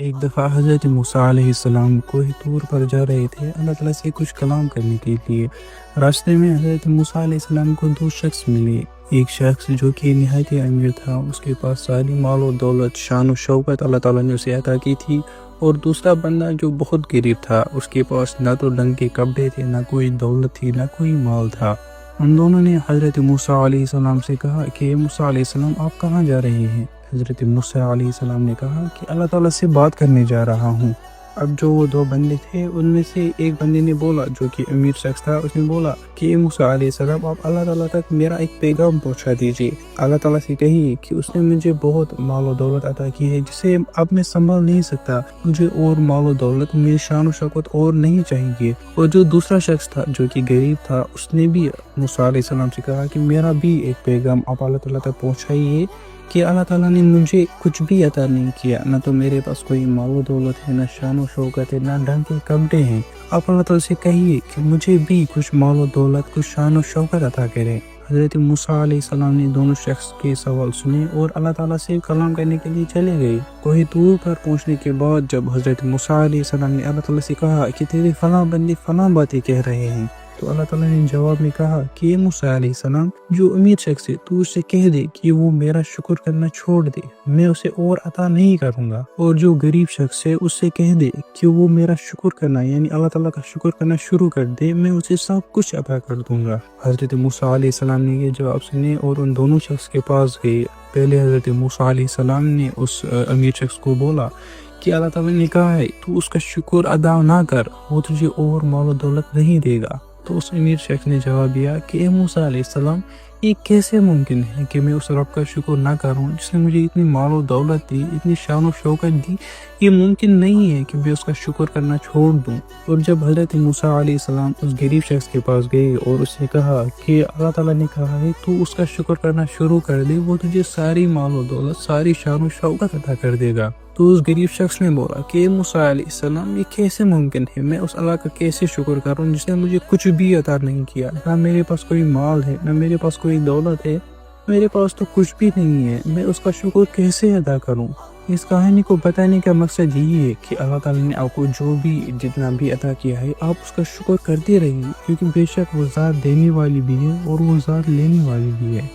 ایک دفعہ حضرت موسیٰ علیہ السلام کوہ طور پر جا رہے تھے اللہ تعالیٰ سے کچھ کلام کرنے کے لیے۔ راستے میں حضرت موسیٰ علیہ السلام کو دو شخص ملے۔ ایک شخص جو کہ نہایت امیر تھا، اس کے پاس ساری مال و دولت، شان و شوکت اللہ تعالیٰ نے اسے عطا کی تھی، اور دوسرا بندہ جو بہت غریب تھا، اس کے پاس نہ تو ڈنگ کے کپڑے تھے، نہ کوئی دولت تھی، نہ کوئی مال تھا۔ ان دونوں نے حضرت موسیٰ علیہ السلام سے کہا کہ موسیٰ علیہ السلام آپ کہاں جا رہے ہیں؟ حضرت موسیٰ علیہ السلام نے کہا کہ اللہ تعالیٰ سے بات کرنے جا رہا ہوں۔ اب جو وہ دو بندے تھے ان میں سے ایک بندے نے بولا، جو کہ امیر شخص تھا، اس نے بولا کہ موسیٰ علیہ السلام آپ اللہ تعالیٰ تک میرا ایک پیغام پہنچا دیجیے۔ اللہ تعالیٰ سے کہیے کہ اس نے مجھے بہت مال و دولت عطا کی ہے جسے اب میں سنبھال نہیں سکتا، مجھے اور مال و دولت، میری شان و شوکت اور نہیں چاہیے۔ اور جو دوسرا شخص تھا جو کہ غریب تھا، اس نے بھی موسیٰ علیہ السلام سے کہا کہ میرا بھی ایک پیغام آپ اللہ تعالیٰ تک پہنچائیے کہ اللہ تعالیٰ نے مجھے کچھ بھی عطا نہیں کیا، نہ تو میرے پاس کوئی مال و دولت ہے، نہ شان و شوکت ہے، نہ ڈھنگ کے کپڑے ہیں۔ آپ اللہ تعالیٰ سے کہیے کہ مجھے بھی کچھ مال و دولت، کچھ شان و شوکت عطا کرے۔ حضرت موسیٰ علیہ السلام نے دونوں شخص کے سوال سنے اور اللہ تعالیٰ سے کلام کرنے کے لیے چلے گئے۔ کوہ طور پر پہنچنے کے بعد جب حضرت موسیٰ علیہ السلام نے اللہ تعالیٰ سے کہا کہ تیرے فلاں بندے فلاں باتیں کہہ رہے ہیں، تو اللہ تعالیٰ نے جواب میں کہا کہ اے موسیٰ علیہ السلام، جو امیر شخص ہے تو اس سے کہہ دے کہ وہ میرا شکر کرنا چھوڑ دے، میں اسے اور عطا نہیں کروں گا، اور جو غریب شخص ہے اس سے کہہ دے کہ وہ میرا شکر کرنا یعنی اللہ تعالیٰ کا شکر کرنا شروع کر دے، میں اسے سب کچھ عطا کر دوں گا۔ حضرت موسیٰ علیہ السلام نے یہ جواب سنے اور ان دونوں شخص کے پاس گئے۔ پہلے حضرت موسیٰ علیہ السلام نے اس امیر شخص کو بولا کہ اللہ تعالیٰ نے کہا ہے تو اس کا شکر ادا نہ کر، وہ تجھے اور مال و دولت نہیں دے گا۔ تو اس امیر شخص نے جواب دیا کہ اے موسیٰ علیہ السلام، یہ کیسے ممکن ہے کہ میں اس رب کا شکر نہ کروں جس نے مجھے اتنی مال و دولت دی، اتنی شان و شوکت دی؟ یہ ممکن نہیں ہے کہ میں اس کا شکر کرنا چھوڑ دوں۔ اور جب حضرت موسیٰ علیہ السلام اس غریب شخص کے پاس گئے اور اس سے کہا کہ اللہ تعالیٰ نے کہا ہے تو اس کا شکر کرنا شروع کر دے، وہ تجھے ساری مال و دولت، ساری شان و شوکت عطا کر دے گا، تو اس غریب شخص نے بولا کہ اے موسیٰ علیہ السلام، یہ کیسے ممکن ہے؟ میں اس اللہ کا کیسے شکر کروں جس نے مجھے کچھ بھی عطا نہیں کیا؟ نہ میرے پاس کوئی مال ہے، نہ میرے پاس کوئی دولت ہے، میرے پاس تو کچھ بھی نہیں ہے، میں اس کا شکر کیسے ادا کروں؟ اس کہانی کو بتانے کا مقصد یہی ہے کہ اللہ تعالیٰ نے آپ کو جو بھی جتنا بھی عطا کیا ہے، آپ اس کا شکر کرتے رہیے، کیونکہ بے شک وہ ذات دینے والی بھی ہے اور وہ ذات لینے والی بھی ہے۔